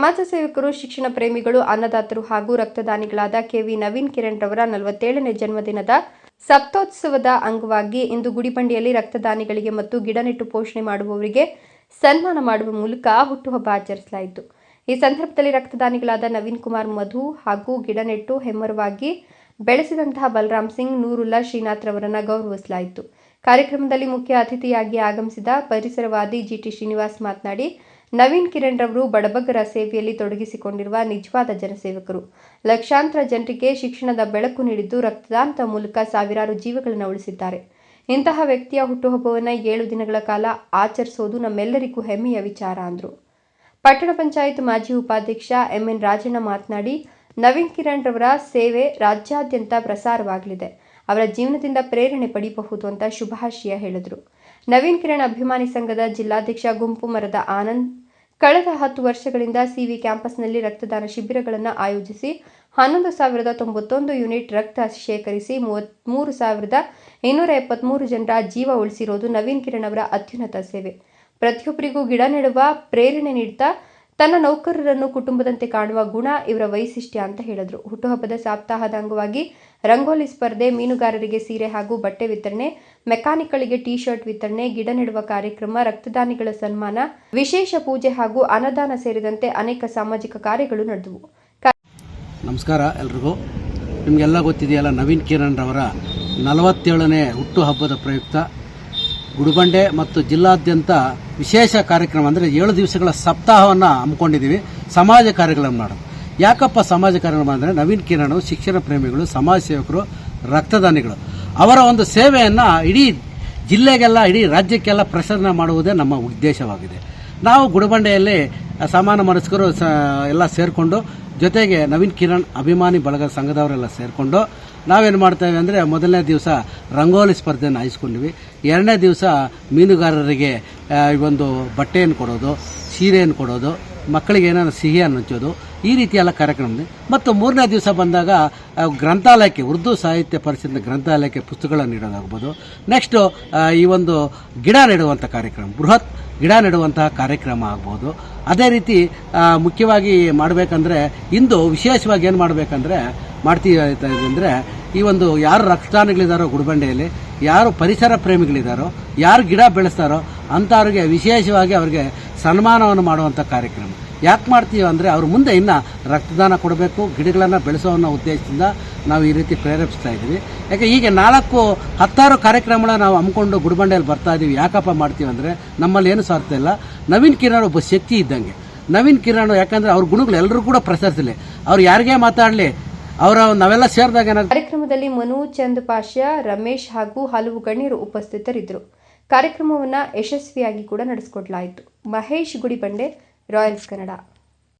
ಸಮಾಜ ಸೇವಕರು, ಶಿಕ್ಷಣ ಪ್ರೇಮಿಗಳು, ಅನ್ನದಾತರು ಹಾಗೂ ರಕ್ತದಾನಿಗಳಾದ ಕೆವಿ ನವೀನ್ ಕಿರಣ್ ರವರ 47ನೇ ಜನ್ಮದಿನದ ಸಪ್ತೋತ್ಸವದ ಅಂಗವಾಗಿ ಇಂದು ಗುಡಿಬಂಡೆಯಲ್ಲಿ ರಕ್ತದಾನಿಗಳಿಗೆ ಮತ್ತು ಗಿಡ ನೆಟ್ಟು ಪೋಷಣೆ ಮಾಡುವವರಿಗೆ ಸನ್ಮಾನ ಮಾಡುವ ಮೂಲಕ ಹುಟ್ಟುಹಬ್ಬ ಆಚರಿಸಲಾಯಿತು. ಈ ಸಂದರ್ಭದಲ್ಲಿ ರಕ್ತದಾನಿಗಳಾದ ನವೀನ್ ಕುಮಾರ್ ಮಧು ಹಾಗೂ ಗಿಡ ನೆಟ್ಟು ಹೆಮ್ಮರವಾಗಿ ಬೆಳೆಸಿದಂತಹ ಬಲರಾಮ್ ಸಿಂಗ್, ನೂರುಲ್ಲಾ ಶ್ರೀನಾಥ್ ರವರನ್ನು ಗೌರವಿಸಲಾಯಿತು. ಕಾರ್ಯಕ್ರಮದಲ್ಲಿ ಮುಖ್ಯ ಅತಿಥಿಯಾಗಿ ಆಗಮಿಸಿದ ಪರಿಸರವಾದಿ ಜಿಟಿ ಶ್ರೀನಿವಾಸ್ ಮಾತನಾಡಿ, ನವೀನ್ ಕಿರಣ್ ರವರು ಬಡಬಗ್ಗರ ಸೇವೆಯಲ್ಲಿ ತೊಡಗಿಸಿಕೊಂಡಿರುವ ನಿಜವಾದ ಜನಸೇವಕರು. ಲಕ್ಷಾಂತರ ಜನರಿಗೆ ಶಿಕ್ಷಣದ ಬೆಳಕು ನೀಡಿದ್ದು ರಕ್ತದಾನದ ಮೂಲಕ ಸಾವಿರಾರು ಜೀವಗಳನ್ನು ಉಳಿಸಿದ್ದಾರೆ. ಇಂತಹ ವ್ಯಕ್ತಿಯ ಹುಟ್ಟುಹಬ್ಬವನ್ನು 7 ದಿನಗಳ ಕಾಲ ಆಚರಿಸುವುದು ನಮ್ಮೆಲ್ಲರಿಗೂ ಹೆಮ್ಮೆಯ ವಿಚಾರ ಅಂದರು. ಪಟ್ಟಣ ಪಂಚಾಯತ್ ಮಾಜಿ ಉಪಾಧ್ಯಕ್ಷ ಎಂಎನ್ ರಾಜಣ್ಣ ಮಾತನಾಡಿ, ನವೀನ್ ಕಿರಣ್ ರವರ ಸೇವೆ ರಾಜ್ಯಾದ್ಯಂತ ಪ್ರಸಾರವಾಗಲಿದೆ. ಅವರ ಜೀವನದಿಂದ ಪ್ರೇರಣೆ ಪಡೆಯಬಹುದು ಅಂತ ಶುಭಾಶಯ ಹೇಳಿದರು. ನವೀನ್ ಕಿರಣ್ ಅಭಿಮಾನಿ ಸಂಘದ ಜಿಲ್ಲಾಧ್ಯಕ್ಷ ಗುಂಪು ಮರದ ಆನಂದ್ ಕಳೆದ 10 ವರ್ಷಗಳಿಂದ ಸಿವಿ ಕ್ಯಾಂಪಸ್ನಲ್ಲಿ ರಕ್ತದಾನ ಶಿಬಿರಗಳನ್ನು ಆಯೋಜಿಸಿ 11,091 ಯೂನಿಟ್ ರಕ್ತ ಶೇಖರಿಸಿ 33,273 ಜನರ ಜೀವ ಉಳಿಸಿರೋದು ನವೀನ್ ಕಿರಣ್ ಅವರ ಅತ್ಯುನ್ನತ ಸೇವೆ. ಪ್ರತಿಯೊಬ್ಬರಿಗೂ ಗಿಡ ನೆಡುವ ಪ್ರೇರಣೆ ನೀಡುತ್ತಾ ತನ್ನ ನೌಕರರನ್ನು ಕುಟುಂಬದಂತೆ ಕಾಣುವ ಗುಣ ಇವರ ವೈಶಿಷ್ಟ್ಯ ಅಂತ ಹೇಳಿದರು. ಹುಟ್ಟುಹಬ್ಬದ ಸಪ್ತಾಹದ ಅಂಗವಾಗಿ ರಂಗೋಲಿ ಸ್ಪರ್ಧೆ, ಮೀನುಗಾರರಿಗೆ ಸೀರೆ ಹಾಗೂ ಬಟ್ಟೆ ವಿತರಣೆ, ಮೆಕ್ಯಾನಿಕ್ಗಳಿಗೆ ಟಿ ಶರ್ಟ್ ವಿತರಣೆ, ಗಿಡ ನೆಡುವ ಕಾರ್ಯಕ್ರಮ, ರಕ್ತದಾನಿಗಳ ಸನ್ಮಾನ, ವಿಶೇಷ ಪೂಜೆ ಹಾಗೂ ಅನ್ನದಾನ ಸೇರಿದಂತೆ ಅನೇಕ ಸಾಮಾಜಿಕ ಕಾರ್ಯಗಳು ನಡೆದವು. ನಮಸ್ಕಾರ ಎಲ್ರಿಗೂ. ನಿಮಗೆಲ್ಲ ಗೊತ್ತಿದೆಯಲ್ಲ, ನವೀನ್ ಕಿರಣ್ ರವರ 47ನೇ ಹುಟ್ಟುಹಬ್ಬದ ಪ್ರಯುಕ್ತ ಗುಡಿಬಂಡೆ ಮತ್ತು ಜಿಲ್ಲಾದ್ಯಂತ ವಿಶೇಷ ಕಾರ್ಯಕ್ರಮ ಅಂದರೆ 7 ದಿವಸಗಳ ಸಪ್ತಾಹವನ್ನು ಹಮ್ಮಿಕೊಂಡಿದ್ದೀವಿ. ಸಮಾಜ ಕಾರ್ಯಗಳನ್ನು ಮಾಡೋದು. ಯಾಕಪ್ಪ ಸಮಾಜ ಕಾರ್ಯಕ್ರಮ ಅಂದರೆ, ನವೀನ್ ಕಿರಣ್ ಶಿಕ್ಷಣ ಪ್ರೇಮಿಗಳು, ಸಮಾಜ ಸೇವಕರು, ರಕ್ತದಾನಿಗಳು ಅವರ ಒಂದು ಸೇವೆಯನ್ನು ಇಡೀ ಜಿಲ್ಲೆಗೆಲ್ಲ, ಇಡೀ ರಾಜ್ಯಕ್ಕೆಲ್ಲ ಪ್ರಸರಣ ಮಾಡುವುದೇ ನಮ್ಮ ಉದ್ದೇಶವಾಗಿದೆ. ನಾವು ಗುಡಿಬಂಡೆಯಲ್ಲಿ ಸಾಮಾನ್ಯ ಮನಸ್ಕರು ಎಲ್ಲ ಸೇರಿಕೊಂಡು, ಜೊತೆಗೆ ನವೀನ್ ಕಿರಣ್ ಅಭಿಮಾನಿ ಬಳಗ ಸಂಘದವರೆಲ್ಲ ಸೇರಿಕೊಂಡು ನಾವೇನು ಮಾಡ್ತೇವೆ ಅಂದರೆ, ಮೊದಲನೇ ದಿವಸ ರಂಗೋಲಿ ಸ್ಪರ್ಧೆಯನ್ನು ಆಯಿಸ್ಕೊಂಡಿವಿ. 2ನೇ ದಿವಸ ಮೀನುಗಾರರಿಗೆ ಒಂದು ಬಟ್ಟೆಯನ್ನು ಕೊಡೋದು, ಸೀರೆಯನ್ನು ಕೊಡೋದು, ಮಕ್ಕಳಿಗೆ ಏನಾದ್ರು ಸಿಹಿಯನ್ನು ಹಂಚೋದು, ಈ ರೀತಿಯೆಲ್ಲ ಕಾರ್ಯಕ್ರಮ ಇದೆ. ಮತ್ತು 3ನೇ ದಿವಸ ಬಂದಾಗ ಗ್ರಂಥಾಲಯಕ್ಕೆ, ಉರ್ದು ಸಾಹಿತ್ಯ ಪರಿಷತ್ನ ಗ್ರಂಥಾಲಯಕ್ಕೆ ಪುಸ್ತಕಗಳನ್ನು ನೀಡೋದಾಗ್ಬೋದು. ನೆಕ್ಸ್ಟು ಈ ಒಂದು ಗಿಡ ನೆಡುವಂಥ ಕಾರ್ಯಕ್ರಮ, ಬೃಹತ್ ಗಿಡ ನೆಡುವಂತಹ ಕಾರ್ಯಕ್ರಮ ಆಗ್ಬೋದು. ಅದೇ ರೀತಿ ಮುಖ್ಯವಾಗಿ ಮಾಡಬೇಕಂದ್ರೆ, ಇಂದು ವಿಶೇಷವಾಗಿ ಏನು ಮಾಡಬೇಕಂದ್ರೆ ಅಂದರೆ, ಈ ಒಂದು ಯಾರು ರಕ್ತದಾನಿಗಳಿದ್ದಾರೋ ಗುಡಿಬಂಡೆಯಲ್ಲಿ, ಯಾರು ಪರಿಸರ ಪ್ರೇಮಿಗಳಿದ್ದಾರೋ, ಯಾರು ಗಿಡ ಬೆಳೆಸ್ತಾರೋ ಅಂಥವ್ರಿಗೆ ವಿಶೇಷವಾಗಿ ಅವರಿಗೆ ಸನ್ಮಾನವನ್ನು ಮಾಡುವಂಥ ಕಾರ್ಯಕ್ರಮ. ಯಾಕೆ ಮಾಡ್ತೀವಿ ಅಂದರೆ, ಅವ್ರ ಮುಂದೆ ಇನ್ನು ರಕ್ತದಾನ ಕೊಡಬೇಕು, ಗಿಡಗಳನ್ನು ಬೆಳೆಸೋ ಅನ್ನೋ ಉದ್ದೇಶದಿಂದ ನಾವು ಈ ರೀತಿ ಪ್ರೇರೇಪಿಸ್ತಾ ಇದ್ದೀವಿ. ಯಾಕೆ ಹೀಗೆ 10 ಕಾರ್ಯಕ್ರಮಗಳನ್ನ ನಾವು ಹಮ್ಮಿಕೊಂಡು ಗುಡಿಬಂಡೆಯಲ್ಲಿ ಬರ್ತಾ ಇದ್ದೀವಿ. ಯಾಕಪ್ಪ ಮಾಡ್ತೀವಿ ಅಂದರೆ, ನಮ್ಮಲ್ಲಿ ಏನು ಸ್ವಾರ್ಥ ಇಲ್ಲ. ನವೀನ್ ಕಿರಣ್ ಒಬ್ಬ ಶಕ್ತಿ ಇದ್ದಂಗೆ. ನವೀನ್ ಕಿರಣ್ ಯಾಕಂದರೆ ಅವ್ರ ಗುಣಗಳು ಎಲ್ಲರೂ ಕೂಡ ಪ್ರಸರಿಸಲಿ. ಅವ್ರು ಯಾರಿಗೇ ಮಾತಾಡಲಿ, ನಾವೆಲ್ಲ ಸೇರಿದಾಗ. ಕಾರ್ಯಕ್ರಮದಲ್ಲಿ ಮನು, ಚಂದ್ ಪಾಷಾ, ರಮೇಶ್ ಹಾಗೂ ಹಲವು ಗಣ್ಯರು ಉಪಸ್ಥಿತರಿದ್ದರು. ಕಾರ್ಯಕ್ರಮವನ್ನು ಯಶಸ್ವಿಯಾಗಿ ಕೂಡ ನಡೆಸಿಕೊಡಲಾಯಿತು. ಮಹೇಶ್, ಗುಡಿಬಂಡೆ, ರಾಯಲ್ಸ್ ಕನ್ನಡ.